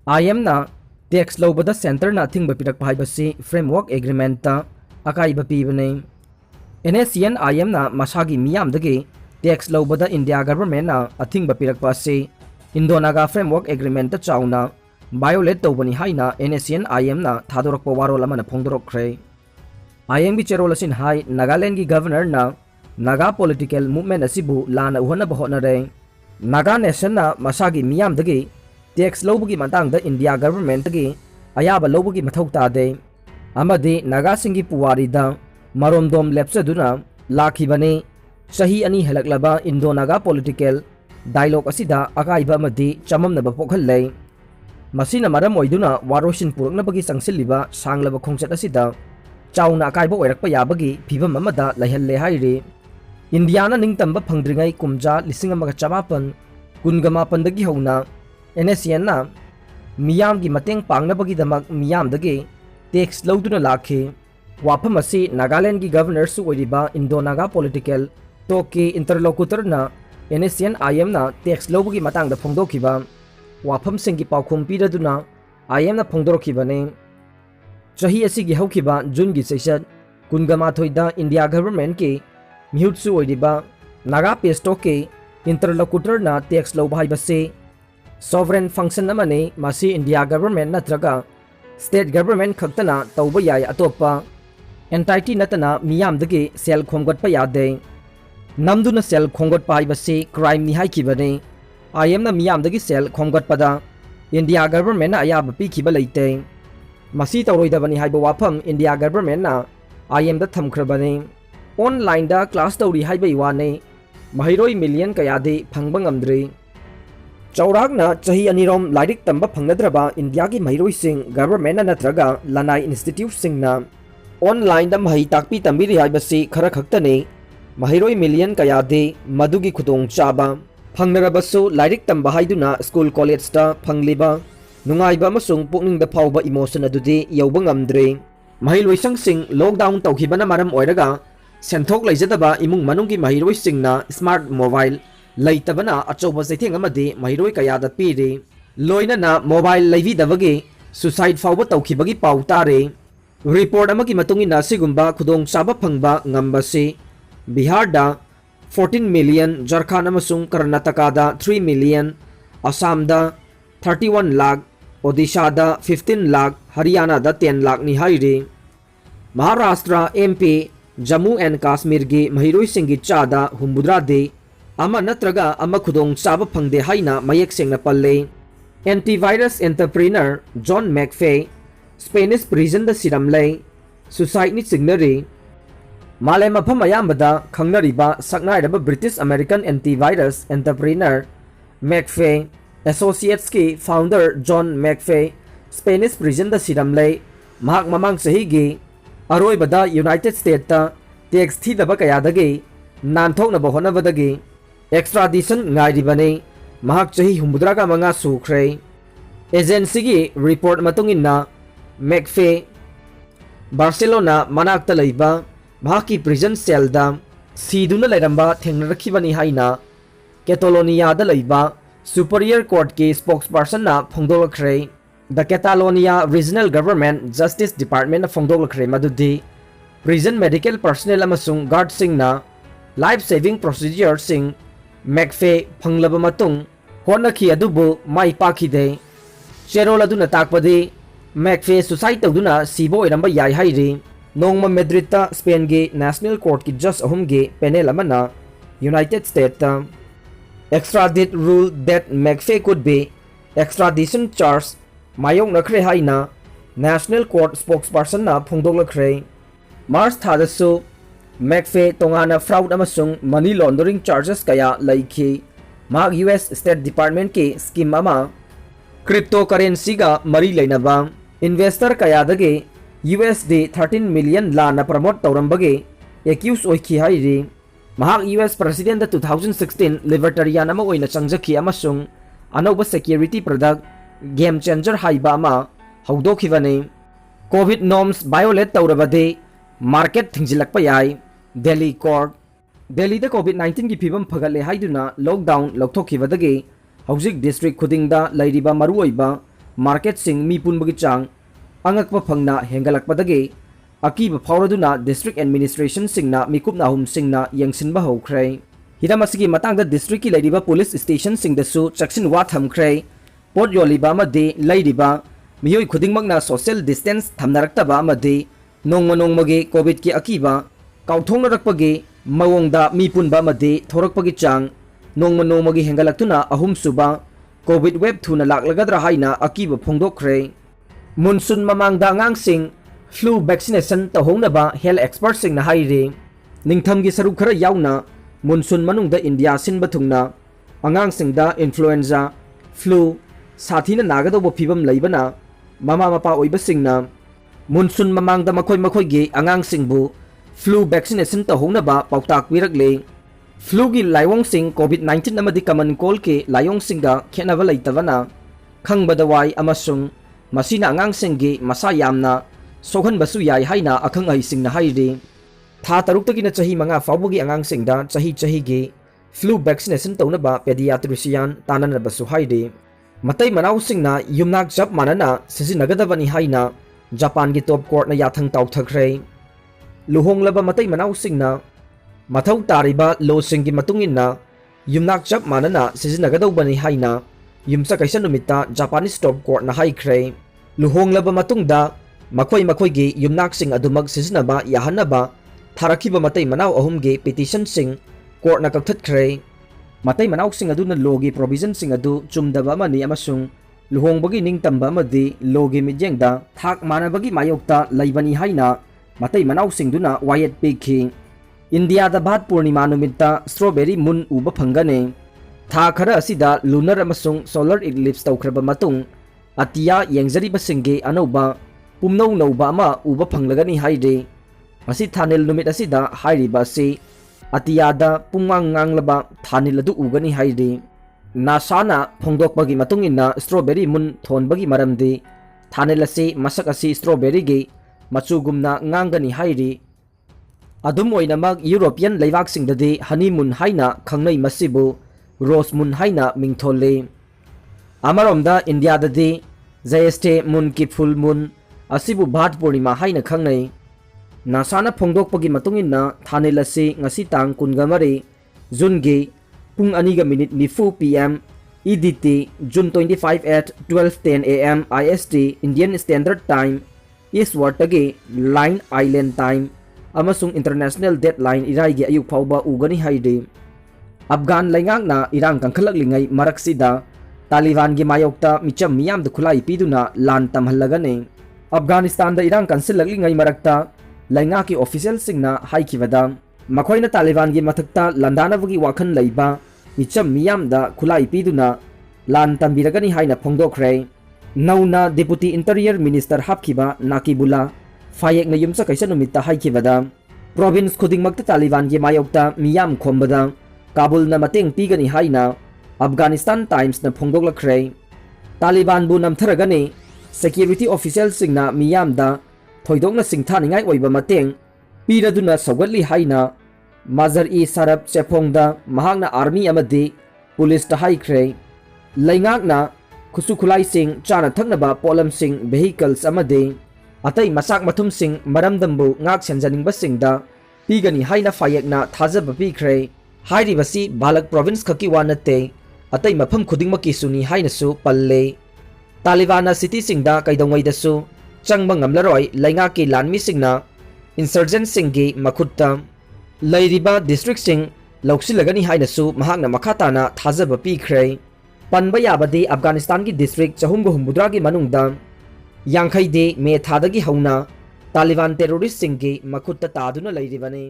IMna Tax Loubada Center na Athingba Pirakpa Haibasi Framework Agreement ta Akaiba Pibani NSCN IMna Masagi Miyamdagi Tax Loubada India Government na Athingba Pirakpa si Indonaga Framework Agreement ta chawna violate tawbani haina NSCN IMna thadorakpa warol amana phongdorokre IMB cherol asin hai Nagaland gi governor na Naga political movement asibu lana uhana bahonare Naga nation na Masagi Miyamdagi Tax Loubagi matangda India government gi ayaba Loubagi mathau tade amadi Naga singi puwarida maromdom lepsaduna lakhibane sahi ani helaklaba Indo-Naga political dialogue asida Akaiba amadi chamamnaba pokhalle masina maram oiduna waroshin puraknabagi sangsilliba sanglaba khongchat asida chauna Akaiba oirakpa yabagi phibam amada laihalle haire Indiana ningtamba phangdringai kumja lising amaga chamapan kungamapan dagi hona NSCN na miyam gi mateng pangnabagi damak miyam dagi tax lauduna lakhe wafam asi Nagaland gi governor su oiriba Indo-Naga political toki interlocutor na NSCN IM na tax laubagi matangda phongdokhiba wafam singi paukhum piraduna IM na phongdorkhibane chahi asigi haukiba June gi session kungamathoi India government ki mihutsu oiriba Naga pesto ke interlocutor na tax laub haibase sovereign function amane masi India government natraga state government khaktana tauba yai atopa entity natana miyam dagi sel khomgat pa yade namduna sel khomgat pa haibase crime ni haikibane IM na miyam dagi sel khomgat pada India government na ayaba pikhiba leite masi tawroidabani haiba wafam India government na IM da thamkhrabane online da class tawri haibai wane mahiroi million kayade phangba ngamdre Chaurakna chahi anirom lairik tamba phangnadraba India ki mahiroi sing government na natraga lanai institute sing na online da mahi takpi tambiri haibasi khara khaktane mahiroi million kayade madugi khudong chaba phangnarabasu lairik tamba haiduna school college ta phangliba nungaiba amasung pukning da phawba emotion adudi yauba ngamdre mahiloi sangsing lockdown tawkhibana maram oiraga senthok leijadaba imung manunggi mahiroi singna smart mobile leitabana achoba saitheng amadi mahiroi kayada piri loinana mobile leividabagi suicide fawba tawkhibagi pau tare report amagi matungina sigumba khudong chaba phangba ngambasi Bihar da 14 million Jharkhand amasung Karnataka da 3 million Assam da 31 lakh Odisha da 15 lakh Haryana da 10 lakh ni haire Maharashtra MP Jammu and Kashmir gi mahiroi singi chada humbudra de ama natraga ama khudong chaba phangde haina mayek sengna palle antivirus entrepreneur John McAfee Spanish prison da siramlei suicide ni signary malay mafam ayambada khangnariba saknairaba British American antivirus entrepreneur McAfee Associates ki founder John McAfee Spanish prison da siramlei mahak mamang sahi gi aroibada United States ta tax thidaba kayadagi nanthoknaba honabadagi extradition ngairibane mahak chahi humbudraga manga sukhrei agency gi report matungina McAfee Barcelona manakta leiba mahaki prison cell da siduna leiramba thengnarakibani haina Catalonia da leiba Superior Court ki spokesperson na phongdolakhrei The Catalonia Regional Government Justice Department na phongdolakhrei madudi prison medical personnel amasung guard sing na life saving procedure sing McAfee phanglaba matung honakhi adubu mai pakhide cherol aduna takpadi McAfee suicide tawduna sibo iramba yai hairi nongma Madrid ta Spain ge National Court ki judge ahum ge panel amana United States ta extradite rule that McAfee could be extradition charge mayong nakre haina National Court spokesperson na phongdoklakre March thadasu McAfee tongana fraud amasung money laundering charges kaya laikhi mag US State Department ki scheme ama cryptocurrency ga mari leinaba investor kaya dage USD 13 million la na promote tawrambage accused oikhi hairi mahak US President da 2016 libertarian ama oina changjakhi amasung anoba security product game changer haiba ama haudokhibane COVID norms violate tawrabade market thingilakpa yai Delhi Court Delhi da COVID-19 ki phibam phagalle haiduna lockdown lokthokibadagi hauzik district khudingda lairiba maruoiba मार्केटसिंग me पुनबगी Chang अंगकप फंगना हेंगलकपदगे Aqib फाउरदुना district administration सिंगना मिकुपना हुम सिंगना यंगसिनबा हौख्रे Hiram असगी मतंगदा district की लैरिबा police station सिंगदसु चक्सिन वा थमख्रे pot योलिबा मदे लैरिबा मियोय खुदिंगमकना social distance थमनरक्तबा मदे Nongma नोंगमगे Covid की अकीबा काउथोंगरकपगे मवोंगदा मी पुनबा मदे थोरकपगी चांग नोंगमा नोंगमगे हेंगलक्तुना अहुम सुबा Covid wave थुना लाक्लगदरा हाइना अकीबा फोंगदोखरे मुनसुन ममांगदा अंगांगसिंग फ्लू वैक्सीनेशन तहोंगनबा हेल्थ एक्सपर्ट सिंगना हाइरे निंगथमगी सरुक खरा यावना मुनसुन मनुंगदा इंडिया सिनबा थुंगना अंगांगसिंगदा इन्फ्लुएंजा फ्लू साथीना नागदोबो फिबम लैबना ममा मपा ओइबसिंगना मुनसुन ममांगदा मखोय मखोयगे अंगांगसिंगबु फ्लू वैक्सीनेशन तहोंगनबा पाउताक पिरकले फ्लू की लाइवोंग सिंग कोविड 19 अमदी कमन कोल के लाइवोंग सिंगा खेनबा लैतबना खंगबदा वाई अमसुंग मसीना अंगांग सिंगी मसा यामना सोहनबसु याय हाइना अखंग अहि सिंगना हाइरे था तरुक्तगिना चही मंगा फाउबगी अंगांग सिंगदा चही गे फ्लू वैक्सीनेशन तौनबा पेडियाट्रिशियन ताननबसु हाइरे मतै मनाउ सिंगना युमनाक जब मानना सिजिनगदबनी हाइना जापान की टॉप कोर्ट ना याथंग ताउथखरे लुहोंगलबा मतै मनाउ सिंगना मथौ तारिबा लो सिंगी मतुंगिना युमनाक जब मानना सिजिनगदौबनी हाइना युमसा कैसन नुमिता जापानीज टॉप कोर्ट ना हाइख्रे लुहोंगलबा मतुंगदा मखोय मखोयगी युमनाक सिंग अदुमक सिजिनबा याहनबा थारखिबा मतै मनाउ अहुमगे पिटिशन सिंग कोर्ट ना कक्थतख्रे मतै मनाउ सिंग अदुना लोगी प्रोविजन सिंग अदु चुमदबा मनि अमसुंग लुहोंगबगी निंगतंबा मदि लोगी मिजेंगदा थाक मानबगी मायोक्ता लैबनी हाइना मतै मनाउ सिंगदुना वायत पेखि इंडिया दा भात पूर्णिमा नुमित्ता स्ट्रॉबेरी मुन उबा फंगने था खरा असिदा लूनर अमसुंग सोलर इक्लिप्स तौख्रबा मतुंग अतिया येंगजरिबसिंगे अनौबा पुमनौ नौबा अमा उबा फंगलगनी हाइरे असी थानेल नुमित असिदा हाइरिबा से अतियादा पुंगांगांगलबा थानेल अदु उगनी हाइरे नासाना फोंदोकपगी मतुंगिना स्ट्रॉबेरी मुन थोनबगी मरमदे थानेल असे मसक असी स्ट्रॉबेरी गे मचुगुमना ngang हाइरे अदुम ओइनमक यूरोपियन लैवाकसिंगददि हनीमून हाइना खंगनै मसिबु रोज मून हाइना मिंगथोले अमरोमदा इंडियाददि जयस्टे मून की फुल मून असिबु भात पूर्णिमा हाइना खंगनै नासाना फोंदोकपगी मतुंगिना थानेल असे ngasi tang 23 जूनगी Pung 2:90 PM EDT June 25 at 12:10 AM IST Indian Standard Time Eastward tagi Line Island Time अमसुंग इंटरनेशनल डेडलाइन इराइगे अयुक फाउबा उगनी हाइदे अफगान लैंगांगना इरांग कंखलकलिंगै मरक्सिदा तालिबान की मायोक्ता मिचम मियाम खुलाई पीदुना लान तमहल्लगने अफगानिस्तान दा इरांग कंसिलकलिंगै मरक्ता लैंगा की ऑफिशियल सिंगना हाइखिबदा मखोइना तालिबान की मथक्ता लंदानबगी वाखन लैबा मिचम मियाम दा खुलाई पीदुना लान तंबिरगनी हाइना फोंदोखरे नौना डिप्यूटी इंटीरियर मिनिस्टर हापखिबा नाकिबुला फायेक युमसा कैसा नुमित्ता हाइखिबदा प्रोविंस खुदिंगमक्ता तालिबान की मायोक्ता मियाम खोमबदा काबुल न मतेंग पीगनी हाइना अफगानिस्तान टाइम्स न फोंदोकलख्रे तालिबान बु नमथरगने सिक्योरिटी ऑफिशियल सिंगना मियामदा थोइदोंना सिंथानिंगाई ओइबा मतेंग पीरदुना सौगतली हाइना माजर ई सरब चेफोंगदा महांगना आर्मी अमदि पुलिस ता हाइख्रे लैंगाकना खुसु खुलाई सिंग चाना थकनबा पोलम सिंग वेहिकल्स अमदि अतै मसाक मथुम सिंग मरमदंबु ngak senjaningba pigani haina fayekna thajaba pikhre hairibasi balak province khaki wanate अतै मफम खुदिंगमकी सुनी हाइनसु पल्ले तालिबाना सिटी सिंगदा कैदोंगै दसु चंगबा ngamlaroi लैंगा की लानमी सिंगना इंसर्जेंट सिंगी मखुत्ता लैरिबा डिस्ट्रिक्ट सिंग लौसिलगनी हाइनसु महांगना मखाताना थाजबा पीख्रे पनबा याबदि अफगानिस्तान की डिस्ट्रिक्ट 463 की मनुंगदा यांखैदे मे थादगी हौना तालिबान टेरोरिस्ट सिंगी मखुत्ता तादुना लैरिबने।